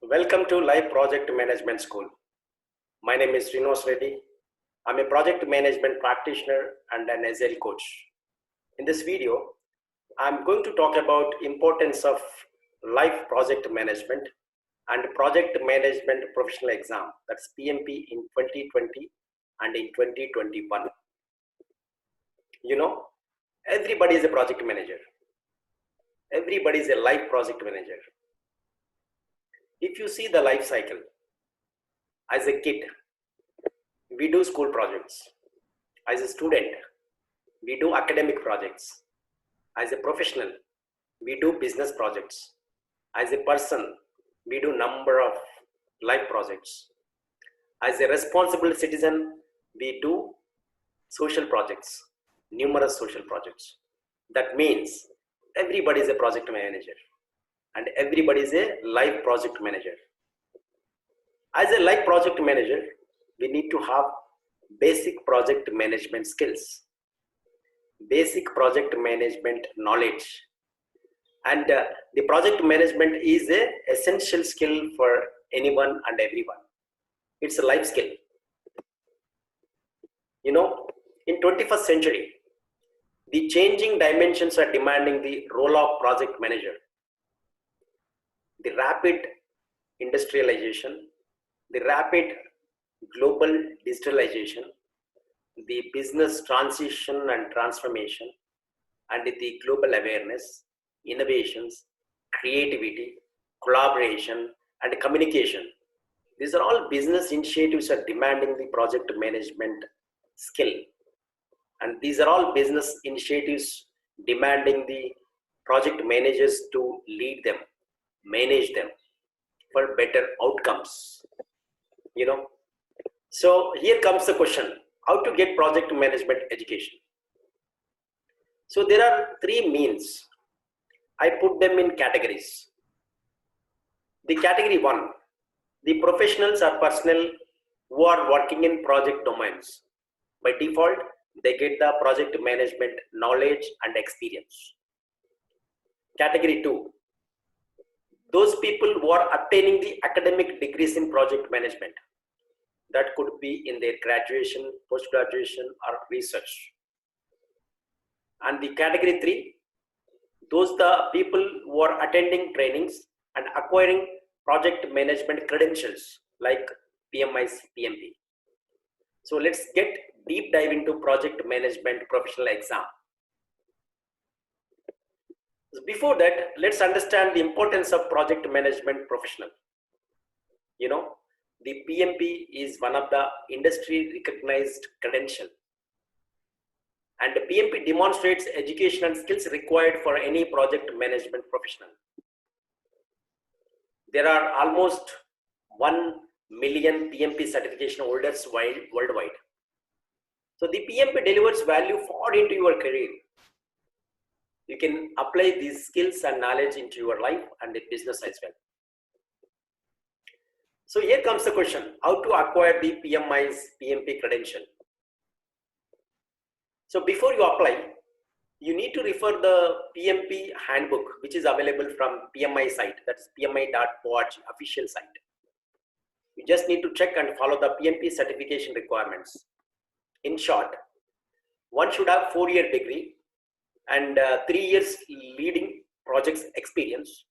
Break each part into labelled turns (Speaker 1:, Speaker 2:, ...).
Speaker 1: Welcome to Live Project Management School. My name is Srinivas Reddy. I'm a project management practitioner and an Agile coach. In this video, I'm going to talk about importance of live project management and project management professional exam, that's PMP in 2020 and in 2021. You know, everybody is a project manager. Everybody is a live project manager. If you see the life cycle, as a kid, we do school projects. As a student, we do academic projects. As a professional, we do business projects. As a person, we do number of life projects. As a responsible citizen, we do social projects, numerous social projects. That means everybody is a project manager and everybody is a live project manager. As a live project manager, we need to have basic project management skills, basic project management knowledge, and the project management is an essential skill for anyone and everyone. It's a life skill. You know, in 21st century, the changing dimensions are demanding the role of project manager. The rapid industrialization, the rapid global digitalization, the business transition and transformation, and the global awareness, innovations, creativity, collaboration, and communication. These are all business initiatives are demanding the project management skill. And these are all business initiatives demanding the project managers to lead them, manage them for better outcomes. You know, so here comes the question, how to get project management education. So there are three means. I put them in categories. The category one, the professionals or personnel who are working in project domains. By default, they get the project management knowledge and experience. Category two, those people who are obtaining the academic degrees in project management. That could be in their graduation, post-graduation, or research. And the category three, those the people who are attending trainings and acquiring project management credentials like PMIs, PMP. So let's get deep dive into project management professional exam. Before that, let's understand the importance of project management professional. You know, the PMP is one of the industry recognized credential. And the PMP demonstrates education and skills required for any project management professional. There are almost 1 million PMP certification holders worldwide. So the PMP delivers value far into your career. You can apply these skills and knowledge into your life and the business as well. So here comes the question, how to acquire the PMI's PMP credential. So before you apply, you need to refer the PMP handbook, which is available from PMI site, that's pmi.org official site. You just need to check and follow the PMP certification requirements. In short, one should have 4-year degree and 3 years leading projects experience,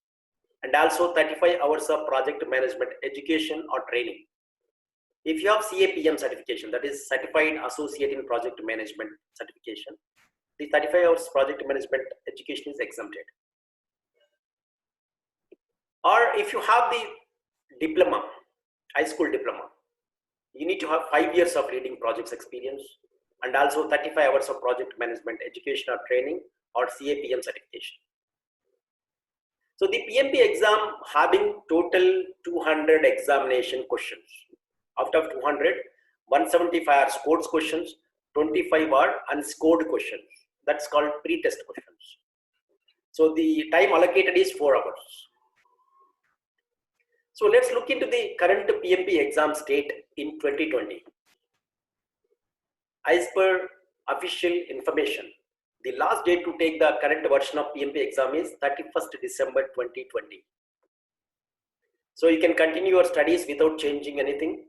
Speaker 1: and also 35 hours of project management education or training. If you have CAPM certification, that is Certified Associate in Project Management certification, the 35 hours project management education is exempted. Or if you have the diploma, high school diploma, you need to have 5 years of leading projects experience and also 35 hours of project management education or training or CAPM certification. So the PMP exam having total 200 examination questions. Out of 200, 175 are scored questions, 25 are unscored questions. That's called pre-test questions. So the time allocated is 4 hours. So let's look into the current PMP exam state in 2020. As per official information, the last date to take the current version of PMP exam is 31st December 2020. So you can continue your studies without changing anything.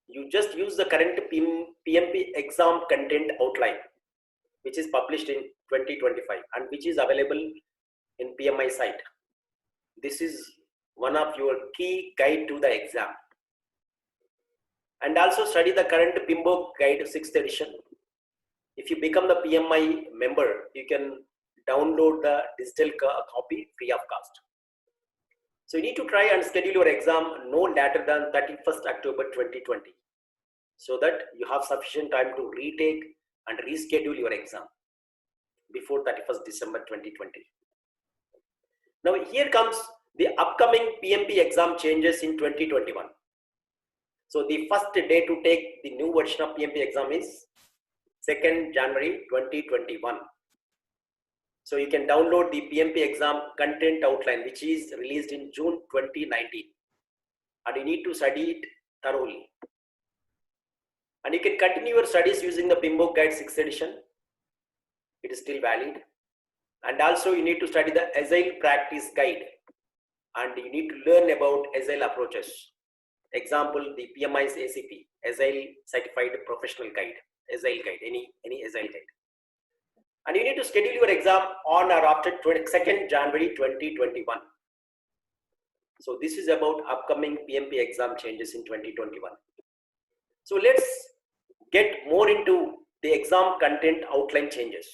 Speaker 1: You just use the current PMP exam content outline, which is published in 2025 and which is available in PMI site. This is one of your key guide to the exam. And also study the current PMBOK guide 6th edition. If you become the PMI member, you can download the digital copy free of cost. So you need to try and schedule your exam no later than 31st October 2020, so that you have sufficient time to retake and reschedule your exam before 31st December 2020. Now here comes the upcoming PMP exam changes in 2021. So the first day to take the new version of PMP exam is 2nd January 2021. So you can download the PMP exam content outline, which is released in June 2019, and you need to study it thoroughly. And you can continue your studies using the PMBOK guide 6th edition. It is still valid. And also you need to study the Agile practice guide, and you need to learn about Agile approaches. Example, the PMI's ACP, Agile Certified Professional Guide, Agile guide, any Agile guide. And you need to schedule your exam on or after 2nd January 2021. So this is about upcoming PMP exam changes in 2021. So let's get more into the exam content outline changes.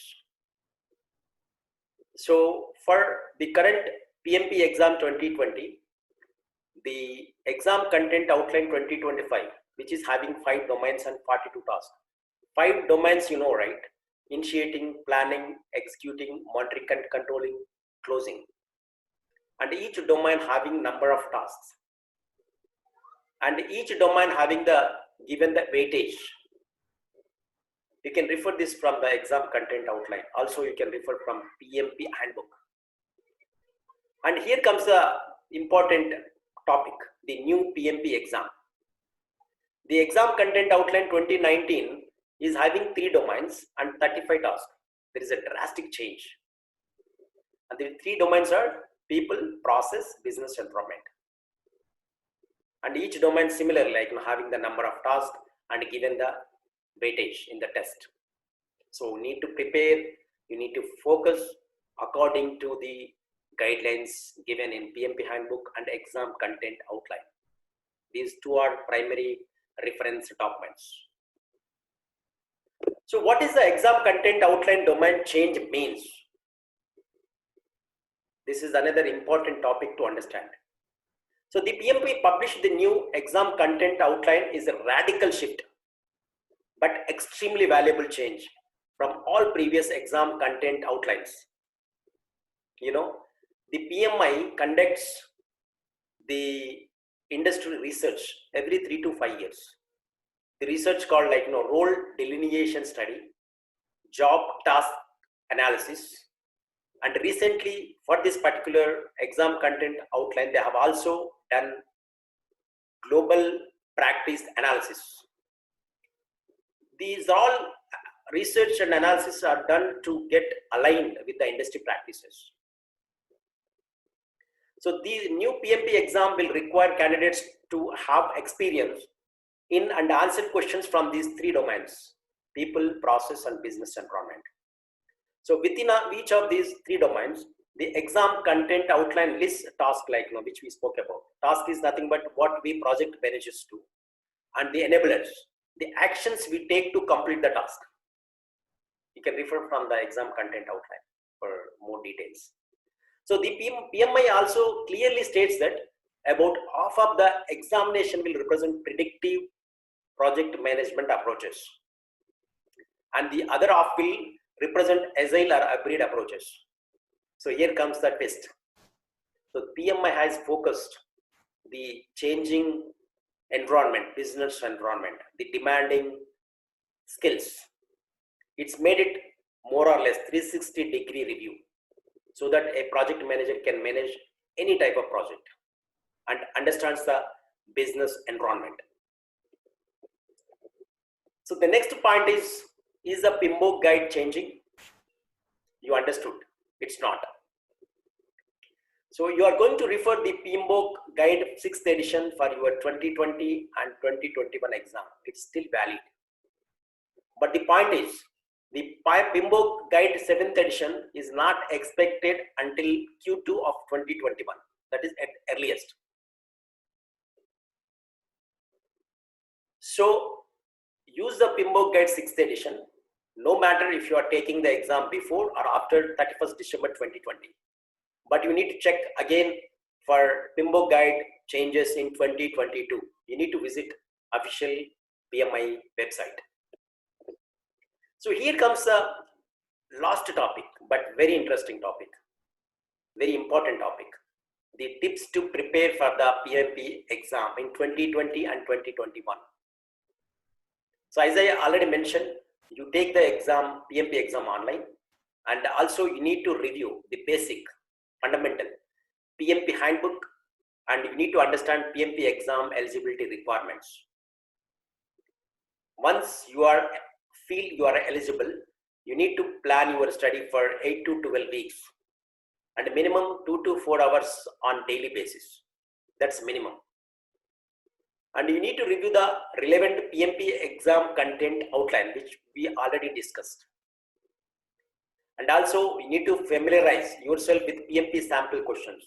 Speaker 1: So for the current PMP exam 2020, the exam content outline 2025, which is having 5 domains and 42 tasks. 5 domains, you know, right? Initiating, planning, executing, monitoring and controlling, closing. And each domain having number of tasks. And each domain having given the weightage. You can refer this from the exam content outline. Also, you can refer from PMP handbook. And here comes the important topic, the new PMP exam. The exam content outline 2019 is having 3 domains and 35 tasks. There is a drastic change. And the 3 domains are people, process, business, environment. And each domain similar, like having the number of tasks and given the weightage in the test. So you need to prepare, you need to focus according to the guidelines given in PMP handbook and exam content outline. These 2 are primary reference documents. So what is the exam content outline domain change means? This is another important topic to understand. So the PMP published the new exam content outline is a radical shift, but extremely valuable change from all previous exam content outlines. You know, the PMI conducts the industry research every 3 to 5 years. The research called role delineation study, job task analysis, and recently for this particular exam content outline, they have also done global practice analysis. These all research and analysis are done to get aligned with the industry practices. So the new PMP exam will require candidates to have experience in and answer questions from these 3 domains: people, process, and business environment. So within each of these 3 domains, the exam content outline lists tasks which we spoke about. Task is nothing but what we project managers do, and the enablers, the actions we take to complete the task. You can refer from the exam content outline for more details. So the PMI also clearly states that about half of the examination will represent predictive project management approaches, and the other half will represent agile or hybrid approaches. So here comes the twist. So PMI has focused the changing environment, business environment, the demanding skills. It's made it more or less 360-degree review, so that a project manager can manage any type of project and understands the business environment. So the next point is the PMBOK guide changing? You understood? It's not. So you are going to refer the PMBOK guide 6th edition for your 2020 and 2021 exam. It's still valid. But the point is, the PMBOK guide 7th edition is not expected until Q2 of 2021. That is at earliest. So use the PMBOK guide 6th edition, no matter if you are taking the exam before or after 31st December 2020. But you need to check again for PMBOK guide changes in 2022. You need to visit official PMI website. So here comes the last topic, but very interesting topic, very important topic. The tips to prepare for the PMP exam in 2020 and 2021. So as I already mentioned, you take the exam, PMP exam online, and also you need to review the basic, fundamental PMP handbook, and you need to understand PMP exam eligibility requirements. Once you feel you are eligible, you need to plan your study for 8 to 12 weeks and minimum 2 to 4 hours on daily basis. That's minimum. And you need to review the relevant PMP exam content outline, which we already discussed. And also you need to familiarize yourself with PMP sample questions.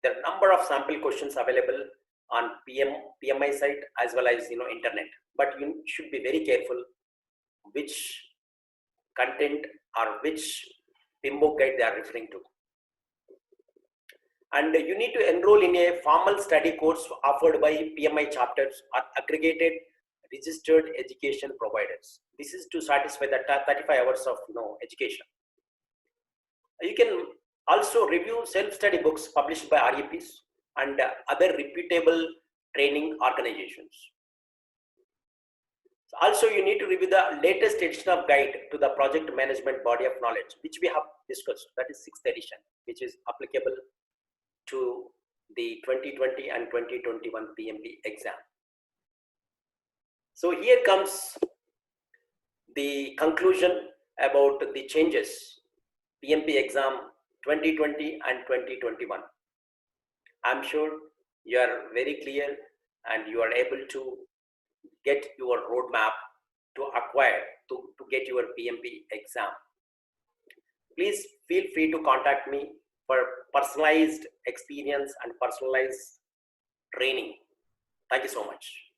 Speaker 1: There are a number of sample questions available on PMI site as well as internet, but you should be very careful which content or which PMBOK guide they are referring to. And you need to enroll in a formal study course offered by PMI chapters or aggregated registered education providers. This is to satisfy the 35 hours of education. You can also review self-study books published by REPs and other reputable training organizations. Also, you need to review the latest edition of guide to the project management body of knowledge, which we have discussed. That is 6th edition, which is applicable to the 2020 and 2021 PMP exam. So here comes the conclusion about the changes PMP exam 2020 and 2021. I'm sure you are very clear and you are able to get your roadmap to acquire, to get your PMP exam. Please feel free to contact me for personalized experience and personalized training. Thank you so much.